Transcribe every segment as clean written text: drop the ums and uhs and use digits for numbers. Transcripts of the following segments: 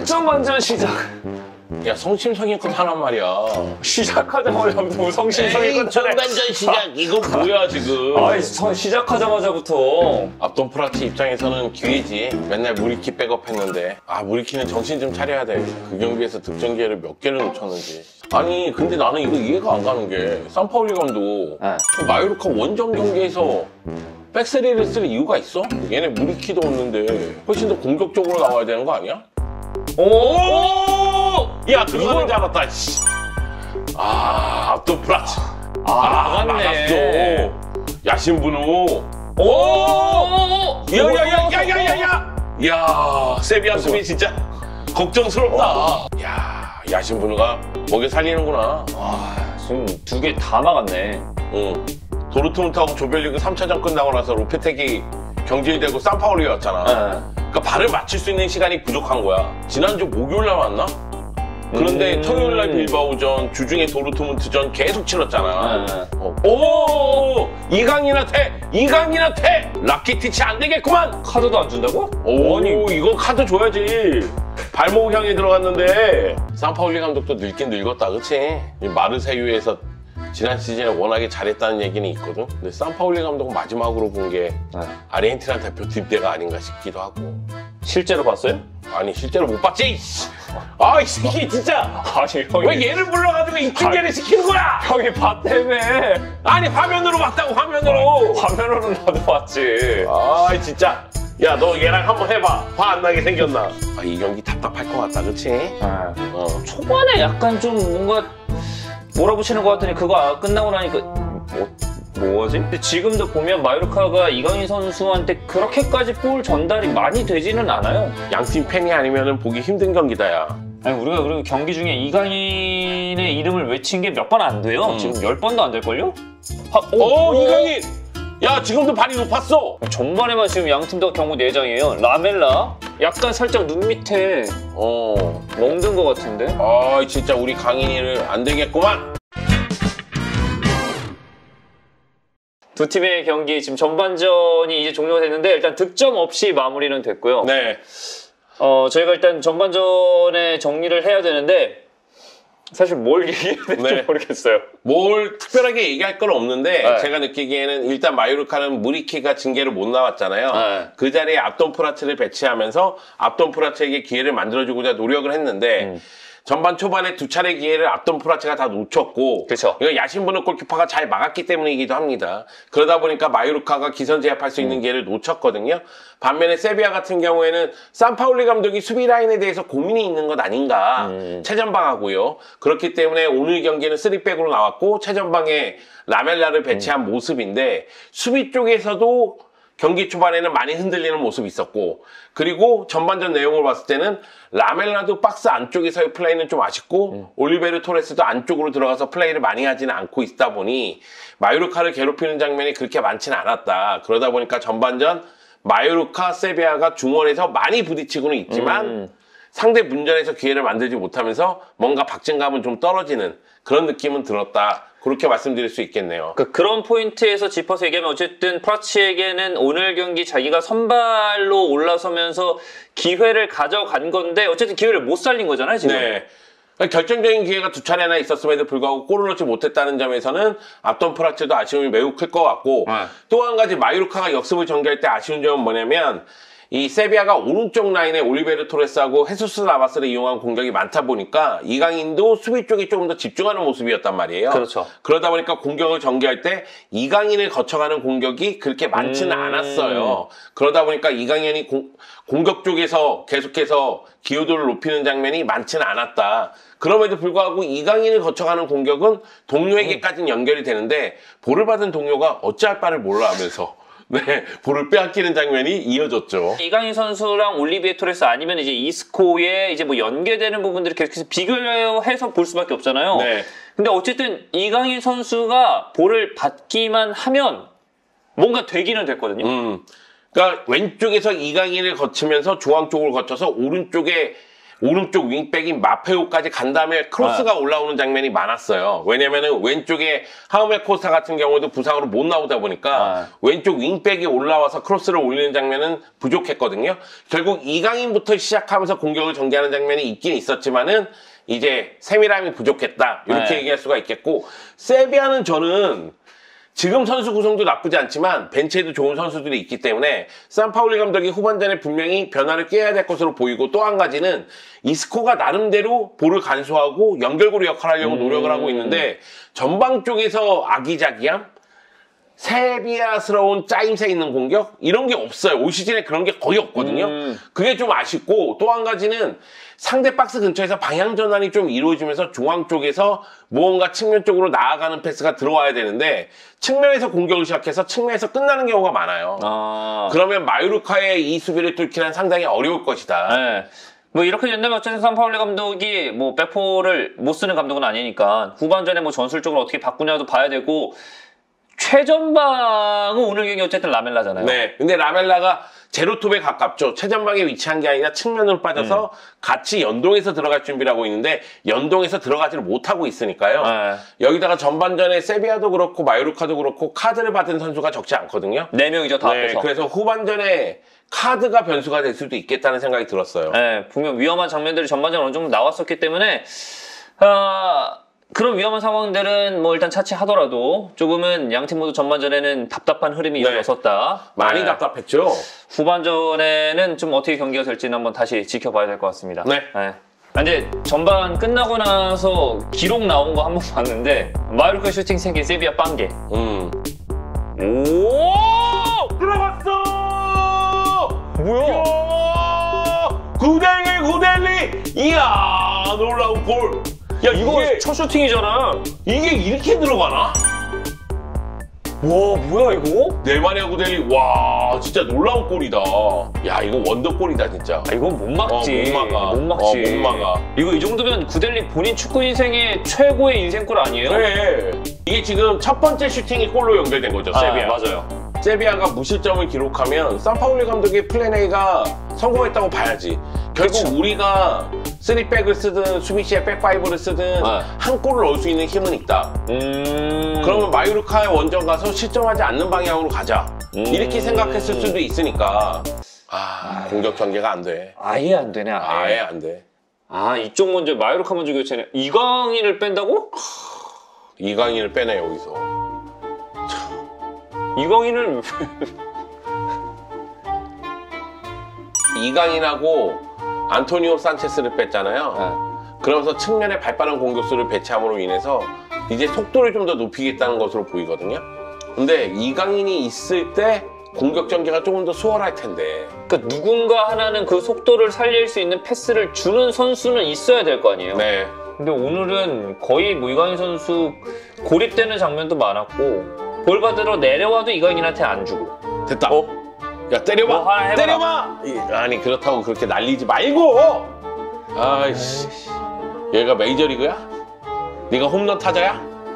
전반전 시작. 야, 성심성의껏 하란 말이야. 시작하자마자부터 성심성의껏 전반전 시작. 이거 뭐야 지금? 아이, 시작하자마자부터. 앞돈 프라치 입장에서는 기회지. 맨날 무리키 백업했는데. 아, 무리키는 정신 좀 차려야 돼. 그 경기에서 득점 기회를 몇 개를 놓쳤는지. 아니, 근데 나는 이거 이해가 안 가는 게 산파울리 감독 마요르카 원정 경기에서 백스리를 쓸 이유가 있어? 얘네 무리키도 없는데 훨씬 더 공격적으로 나와야 되는 거 아니야? 오! 야, 들어가는 줄 알았다. 씨. 아, 앞돈 프라치. 나갔네. 막았어. 야신분호. 오! 야야야야야야야! 야, 세비야 수비 진짜 걱정스럽다. 야, 야신분호가 먹여 살리는구나. 지금 두 개 다 막았네. 응. 도르트문트하고 조별리그 3차전 끝나고 나서 로페텍이 경질이 되고 산파울리였잖아. 그러니까 발을 맞출 수 있는 시간이 부족한 거야. 지난주 목요일날 왔나? 그런데 토요일날 빌바오전, 주중에 도르트문트전 계속 치렀잖아. 오! 이강인한테 라키티치 안 되겠구만. 카드도 안 준다고? 오, 아니 이거 카드 줘야지. 발목 향해 들어갔는데. 산파울리 감독도 늙긴 늙었다, 그치? 이 마르세유에서 지난 시즌에 워낙에 잘했다는 얘기는 있거든. 근데 산파울리 감독은 마지막으로 본 게 아르헨티나 대표팀 때가 아닌가 싶기도 하고. 실제로 봤어요? 아니, 실제로 못 봤지. 아, 이 새끼 진짜. 아니, 형이 왜 얘를 불러가지고 입중계를 시키는 거야? 형이 봤다며. 아니, 화면으로 봤다고, 화면으로. 화면으로는 나도 봤지. 아, 진짜. 야, 너 얘랑 한번 해봐. 화 안 나게 생겼나? 아, 이 경기 답답할 것 같다, 그치? 초반에 약간 좀 뭔가 몰아붙이는 것 같더니 그거 끝나고 나니까 뭐지? 근데 지금도 보면 마요르카가 이강인 선수한테 그렇게까지 볼 전달이 많이 되지는 않아요. 양팀 팬이 아니면 보기 힘든 경기다, 야. 아니, 우리가 그리고 경기 중에 이강인의 이름을 외친 게 몇 번 안 돼요. 지금 10번도 안 될걸요? 이강인! 야, 지금도 발이 높았어! 전반에만 지금 양팀 다 경고 4장이에요. 라멜라 약간 살짝 눈 밑에 멍든 것 같은데? 아, 진짜 우리 강인이를 안 되겠구만! 두 팀의 경기 지금 전반전이 이제 종료가 됐는데 일단 득점 없이 마무리는 됐고요. 네. 저희가 일단 전반전에 정리를 해야 되는데 사실 뭘 얘기해야 될지 모르겠어요. 뭘 특별하게 얘기할 건 없는데 제가 느끼기에는 일단 마요르카는 무리키가 징계를 못 나왔잖아요. 그 자리에 앞돈 프라츠를 배치하면서 앞돈 프라츠에게 기회를 만들어주고자 노력을 했는데 전반 초반에 두 차례 기회를 앞돈 프라츠가 다 놓쳤고 이거 야신분호 골키퍼가 잘 막았기 때문이기도 합니다. 그러다 보니까 마요르카가 기선제압할 수 있는 기회를 놓쳤거든요. 반면에 세비야 같은 경우에는 산파울리 감독이 수비 라인에 대해서 고민이 있는 것 아닌가 최전방하고요. 그렇기 때문에 오늘 경기는 3백으로 나왔고 최전방에 라멜라를 배치한 모습인데 수비 쪽에서도 경기 초반에는 많이 흔들리는 모습이 있었고 그리고 전반전 내용을 봤을 때는 라멜라도 박스 안쪽에서의 플레이는 좀 아쉽고 올리베르 토레스도 안쪽으로 들어가서 플레이를 많이 하지는 않고 있다 보니 마요르카를 괴롭히는 장면이 그렇게 많지는 않았다. 그러다 보니까 전반전 마요르카, 세비야가 중원에서 많이 부딪히고는 있지만 상대 문전에서 기회를 만들지 못하면서 뭔가 박진감은 좀 떨어지는 그런 느낌은 들었다. 그렇게 말씀드릴 수 있겠네요. 그런 포인트에서 짚어서 얘기하면 어쨌든 프라치에게는 오늘 경기 자기가 선발로 올라서면서 기회를 가져간 건데 어쨌든 기회를 못 살린 거잖아요, 지금. 네. 결정적인 기회가 두 차례나 있었음에도 불구하고 골을 넣지 못했다는 점에서는 앞돈 프라치도 아쉬움이 매우 클 것 같고 또 한 가지 마요르카가 역습을 전개할 때 아쉬운 점은 뭐냐면 이 세비야가 오른쪽 라인에 올리베르 토레스하고 헤수스 나바스를 이용한 공격이 많다 보니까 이강인도 수비 쪽에 조금 더 집중하는 모습이었단 말이에요. 그렇죠. 그러다 보니까 공격을 전개할 때 이강인을 거쳐가는 공격이 그렇게 많지는 않았어요. 그러다 보니까 이강인이 공격 쪽에서 계속해서 기여도를 높이는 장면이 많지는 않았다. 그럼에도 불구하고 이강인을 거쳐가는 공격은 동료에게까지는 연결이 되는데 볼을 받은 동료가 어찌할 바를 몰라 하면서 볼을 빼앗기는 장면이 이어졌죠. 이강인 선수랑 올리비에 토레스 아니면 이제 이스코에 이제 뭐 연계되는 부분들을 계속해서 비교해서 볼 수밖에 없잖아요. 근데 어쨌든 이강인 선수가 볼을 받기만 하면 뭔가 되기는 됐거든요. 그러니까 왼쪽에서 이강인을 거치면서 중앙 쪽을 거쳐서 오른쪽에 오른쪽 윙백인 마페오까지 간 다음에 크로스가 올라오는 장면이 많았어요. 왜냐면은 왼쪽에 하우메 코스타 같은 경우도 부상으로 못 나오다 보니까 왼쪽 윙백이 올라와서 크로스를 올리는 장면은 부족했거든요. 결국 이강인부터 시작하면서 공격을 전개하는 장면이 있긴 있었지만은 이제 세밀함이 부족했다 이렇게 얘기할 수가 있겠고, 세비야는 저는 지금 선수 구성도 나쁘지 않지만 벤치에도 좋은 선수들이 있기 때문에 산파울리 감독이 후반전에 분명히 변화를 꾀해야 될 것으로 보이고, 또 한 가지는 이스코가 나름대로 볼을 간수하고 연결고리 역할을 하려고 노력을 하고 있는데, 전방 쪽에서 아기자기함? 세비야스러운 짜임새 있는 공격? 이런 게 없어요. 올 시즌에 그런 게 거의 없거든요. 그게 좀 아쉽고, 또 한 가지는 상대 박스 근처에서 방향 전환이 좀 이루어지면서 중앙 쪽에서 무언가 측면 쪽으로 나아가는 패스가 들어와야 되는데 측면에서 공격을 시작해서 측면에서 끝나는 경우가 많아요. 그러면 마요르카의 이 수비를 뚫기는 상당히 어려울 것이다. 네. 뭐 이렇게 된다면 어쨌든 산파울리 감독이 뭐 백포를 못 쓰는 감독은 아니니까 후반전에 뭐 전술적으로 어떻게 바꾸냐도 봐야 되고, 최전방은 오늘 경기 어쨌든 라멜라잖아요. 네. 근데 라멜라가 제로톱에 가깝죠. 최전방에 위치한 게 아니라 측면으로 빠져서 같이 연동해서 들어갈 준비를 하고 있는데 연동해서 들어가지를 못하고 있으니까요. 여기다가 전반전에 세비야도 그렇고 마요르카도 그렇고 카드를 받은 선수가 적지 않거든요. 4명이죠, 다 앞에서. 그래서 후반전에 카드가 변수가 될 수도 있겠다는 생각이 들었어요. 네, 분명 위험한 장면들이 전반전에 어느 정도 나왔었기 때문에 그런 위험한 상황들은 뭐 일단 차치하더라도 조금은 양팀 모두 전반전에는 답답한 흐름이 이어졌었다. 많이 답답했죠. 후반전에는 좀 어떻게 경기가 될지는 한번 다시 지켜봐야 될 것 같습니다. 근데 전반 끝나고 나서 기록 나온 거 한번 봤는데 마요르카 슈팅 3개, 세비야 빵개. 오! 들어갔어! 뭐야? 구델리! 이야, 놀라운 골! 야, 이거 첫 슈팅이잖아. 이게 이렇게 들어가나? 와, 뭐야 이거? 네마냐 구델리, 와, 진짜 놀라운 골이다. 야, 이거 원더골이다 진짜. 이건 못 막지. 못 막아. 못 막지. 못 막아. 이거 이 정도면 구델리 본인 축구 인생의 최고의 인생골 아니에요? 그래. 이게 지금 첫 번째 슈팅이 골로 연결된 거죠, 세비야. 맞아요. 세비야가 무실점을 기록하면 산파울리 감독의 플랜 A가 성공했다고 봐야지. 결국 우리가 3백을 쓰든 수비시에 백파이브를 쓰든 한 골을 넣을 수 있는 힘은 있다. 그러면 마요르카의 원정 가서 실점하지 않는 방향으로 가자. 이렇게 생각했을 수도 있으니까 공격 전개가 안 돼. 아예 안 되네. 아예 안 돼. 이쪽 먼저 마요르카 먼저 교체네. 이강인을 뺀다고? 이강인을 빼네 여기서. 이강인을 이강인하고 안토니오 산체스를 뺐잖아요. 그러면서 측면에 발빠른 공격수를 배치함으로 인해서 이제 속도를 좀 더 높이겠다는 것으로 보이거든요. 근데 이강인이 있을 때 공격 전개가 조금 더 수월할 텐데. 그러니까 누군가 하나는 그 속도를 살릴 수 있는 패스를 주는 선수는 있어야 될 거 아니에요. 네. 근데 오늘은 거의 뭐 이강인 선수 고립되는 장면도 많았고 볼 받으러 내려와도 이강인한테 안 주고. 됐다. 야, 때려봐! 뭐 하나 때려봐! 아니, 그렇다고 그렇게 날리지 말고! 아이씨. 얘가 메이저리그야? 네가 홈런 타자야?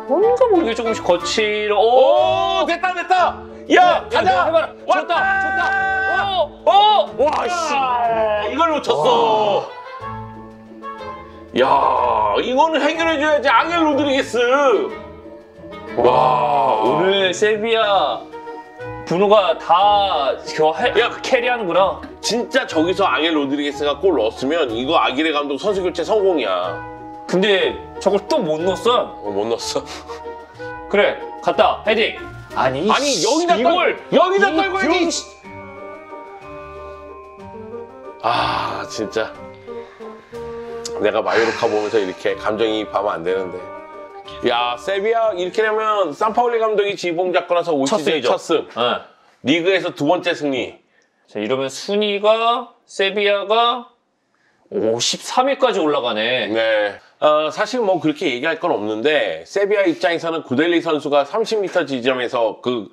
뭔가 모르게 조금씩 거칠어. 오! 됐다! 야, 가자! 해봐라. 좋다! 와, 씨. 이걸 놓쳤어. 야, 이거는 해결해줘야지. 앙헬 로드리게스. 와, 오늘 세비야 분호가 다 캐리하는구나. 진짜 저기서 앙헬 로드리게스가 골 넣었으면 이거 아기레 감독 선수 교체 성공이야. 근데 저걸 또 못 넣었어. 못 넣었어. 그래, 갔다 헤딩. 아니 여기다 떨고 헤딩. 진짜 내가 마요르카 보면서 이렇게 감정이입하면 안 되는데. 야, 세비야 이렇게 되면 산파울리 감독이 지봉 잡고 나서 올 시즌 첫 승. 리그에서 두 번째 승리. 자, 이러면 순위가 세비야가 53위까지 올라가네. 네. 사실 뭐 그렇게 얘기할 건 없는데 세비야 입장에서는 구델리 선수가 30m 지점에서 그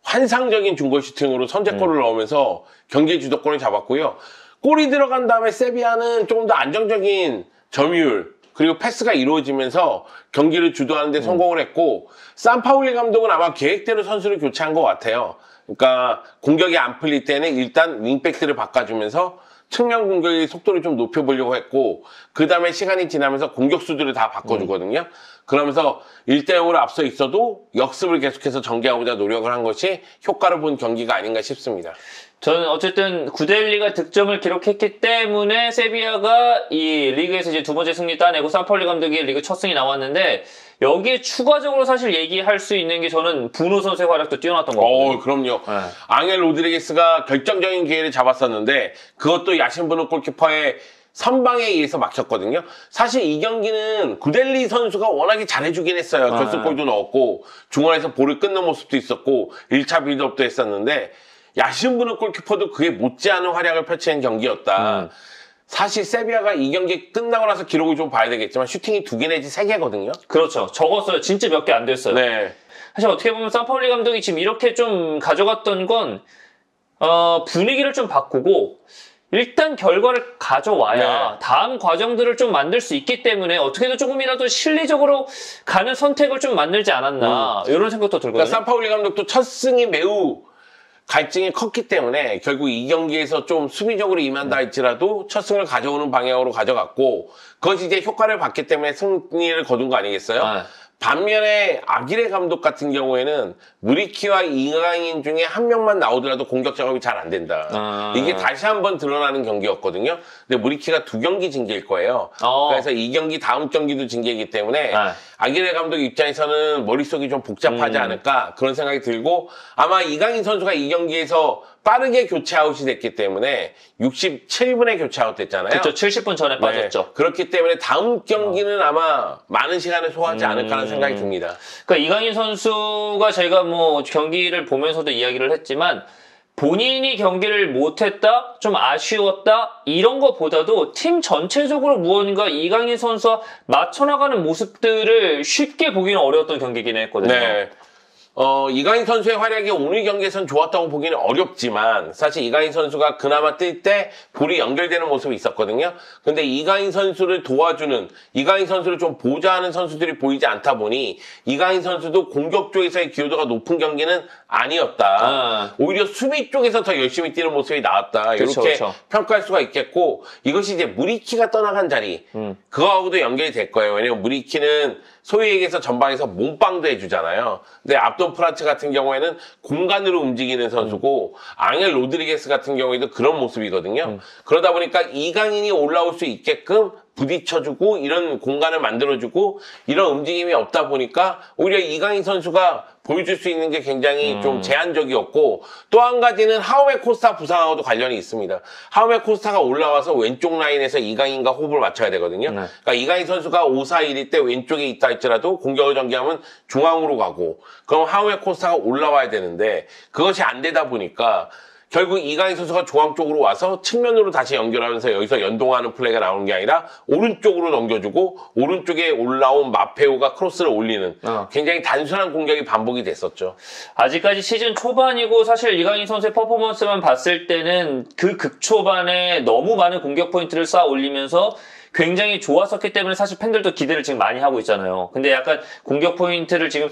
환상적인 중거리 슈팅으로 선제골을 넣으면서 경기 주도권을 잡았고요. 골이 들어간 다음에 세비야는 조금 더 안정적인 점유율 그리고 패스가 이루어지면서 경기를 주도하는 데 성공을 했고, 산파울리 감독은 아마 계획대로 선수를 교체한 것 같아요. 그러니까 공격이 안 풀릴 때는 일단 윙백들을 바꿔주면서 측면 공격의 속도를 좀 높여보려고 했고 그 다음에 시간이 지나면서 공격수들을 다 바꿔주거든요. 그러면서 1대0으로 앞서 있어도 역습을 계속해서 전개하고자 노력을 한 것이 효과를 본 경기가 아닌가 싶습니다. 저는 어쨌든 구델리가 득점을 기록했기 때문에 세비야가 이 리그에서 이제 두 번째 승리 따내고 산파울리 감독의 리그 첫 승이 나왔는데 여기에 추가적으로 사실 얘기할 수 있는 게 저는 브누 선수의 활약도 뛰어났던 거거든요. 그럼요. 네. 앙헬 로드리게스가 결정적인 기회를 잡았었는데 그것도 야신 브누 골키퍼의 선방에 의해서 막혔거든요. 사실 이 경기는 구델리 선수가 워낙에 잘해주긴 했어요. 결승골도 넣었고 중원에서 볼을 끊는 모습도 있었고 1차 빌드업도 했었는데 야신 브누 골키퍼도 그에 못지않은 활약을 펼치는 경기였다. 사실 세비야가 이 경기 끝나고 나서 기록을 좀 봐야 되겠지만 슈팅이 2개 내지 3개거든요. 그렇죠. 적었어요. 진짜 몇 개 안 됐어요. 네. 사실 어떻게 보면 산파울리 감독이 지금 이렇게 좀 가져갔던 건 분위기를 좀 바꾸고 일단 결과를 가져와야 다음 과정들을 좀 만들 수 있기 때문에 어떻게든 조금이라도 실리적으로 가는 선택을 좀 만들지 않았나 이런 생각도 들거든요. 그러니까 산파울리 감독도 첫 승이 매우 갈증이 컸기 때문에 결국 이 경기에서 좀 수비적으로 임한다 할지라도 첫 승을 가져오는 방향으로 가져갔고 그것이 이제 효과를 봤기 때문에 승리를 거둔 거 아니겠어요? 반면에 아기레 감독 같은 경우에는 무리키와 이강인 중에 한 명만 나오더라도 공격 작업이 잘 안 된다. 이게 다시 한번 드러나는 경기였거든요. 근데 무리키가 2경기 징계일 거예요. 그래서 이 경기 다음 경기도 징계이기 때문에 아기레 감독 입장에서는 머릿속이 좀 복잡하지 않을까 그런 생각이 들고 아마 이강인 선수가 이 경기에서 빠르게 교체 아웃이 됐기 때문에 67분에 교체 아웃 됐잖아요. 그렇죠. 70분 전에 빠졌죠. 그렇기 때문에 다음 경기는 아마 많은 시간을 소화하지 않을까 하는 생각이 듭니다. 그러니까 이강인 선수가 저희가 뭐 경기를 보면서도 이야기를 했지만 본인이 경기를 못했다, 좀 아쉬웠다 이런 것보다도 팀 전체적으로 무언가 이강인 선수와 맞춰나가는 모습들을 쉽게 보기는 어려웠던 경기긴 했거든요. 네. 이강인 선수의 활약이 오늘 경기에선 좋았다고 보기는 어렵지만 사실 이강인 선수가 그나마 뛸 때 볼이 연결되는 모습이 있었거든요. 근데 이강인 선수를 도와주는 이강인 선수를 좀 보좌하는 선수들이 보이지 않다 보니 이강인 선수도 공격 쪽에서의 기여도가 높은 경기는 아니었다. 오히려 수비 쪽에서 더 열심히 뛰는 모습이 나왔다. 이렇게 평가할 수가 있겠고 이것이 이제 무리키가 떠나간 자리 그거하고도 연결이 될 거예요. 왜냐면 무리키는 소위 얘기해서 전방에서 몸빵도 해주잖아요. 근데 압돈 프라츠 같은 경우에는 공간으로 움직이는 선수고 앙헬 로드리게스 같은 경우에도 그런 모습이거든요. 그러다 보니까 이강인이 올라올 수 있게끔 부딪혀주고 이런 공간을 만들어주고 이런 움직임이 없다 보니까 오히려 이강인 선수가 보여줄 수 있는 게 굉장히 좀 제한적이었고 또 한 가지는 하우메 코스타 부상하고도 관련이 있습니다. 하우메 코스타가 올라와서 왼쪽 라인에서 이강인과 호흡을 맞춰야 되거든요. 그러니까 이강인 선수가 5-4-1일 때 왼쪽에 있다 할지라도 공격을 전개하면 중앙으로 가고 그럼 하우메 코스타가 올라와야 되는데 그것이 안 되다 보니까 결국 이강인 선수가 중앙 쪽으로 와서 측면으로 다시 연결하면서 여기서 연동하는 플레이가 나오는 게 아니라 오른쪽으로 넘겨주고 오른쪽에 올라온 마페오가 크로스를 올리는 굉장히 단순한 공격이 반복이 됐었죠. 아직까지 시즌 초반이고 사실 이강인 선수의 퍼포먼스만 봤을 때는 그 극초반에 너무 많은 공격 포인트를 쌓아 올리면서 굉장히 좋았었기 때문에 사실 팬들도 기대를 지금 많이 하고 있잖아요. 근데 약간 공격 포인트를 지금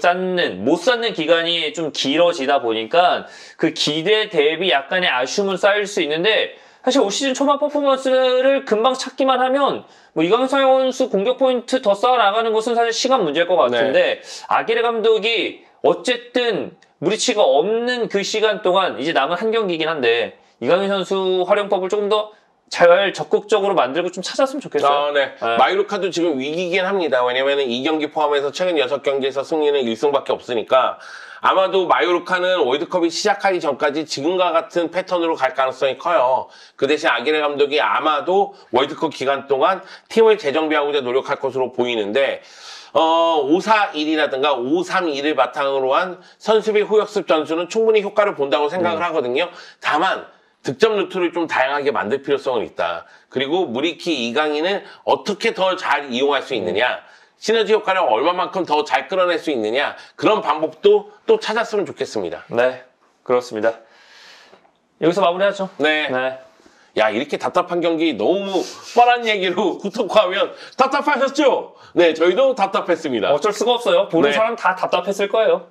못 쌓는 기간이 좀 길어지다 보니까 그 기대 대비 약간의 아쉬움은 쌓일 수 있는데 사실 올 시즌 초반 퍼포먼스를 금방 찾기만 하면 뭐 이강인 선수 공격 포인트 더 쌓아 나가는 것은 사실 시간 문제일 것 같은데 아기레 감독이 어쨌든 무리치가 없는 그 시간 동안 이제 남은 한 경기이긴 한데 이강인 선수 활용법을 조금 더 잘 적극적으로 만들고 좀 찾았으면 좋겠어요. 마요르카도 지금 위기긴 합니다. 왜냐면 이 경기 포함해서 최근 6경기에서 승리는 1승밖에 없으니까 아마도 마요르카는 월드컵이 시작하기 전까지 지금과 같은 패턴으로 갈 가능성이 커요. 그 대신 아기레 감독이 아마도 월드컵 기간 동안 팀을 재정비하고자 노력할 것으로 보이는데 5-4-1이라든가 5-3-1을 바탕으로 한 선수비 후역습 전술은 충분히 효과를 본다고 생각을 하거든요. 다만 득점 루트를 좀 다양하게 만들 필요성은 있다. 그리고 무리키, 이강인을 어떻게 더 잘 이용할 수 있느냐, 시너지 효과를 얼마만큼 더 잘 끌어낼 수 있느냐, 그런 방법도 또 찾았으면 좋겠습니다. 네, 그렇습니다. 여기서 마무리하죠. 네. 야, 이렇게 답답한 경기 너무 뻔한 얘기로 후토크하면 답답하셨죠? 네, 저희도 답답했습니다. 어쩔 수가 없어요. 보는 사람 다 답답했을 거예요.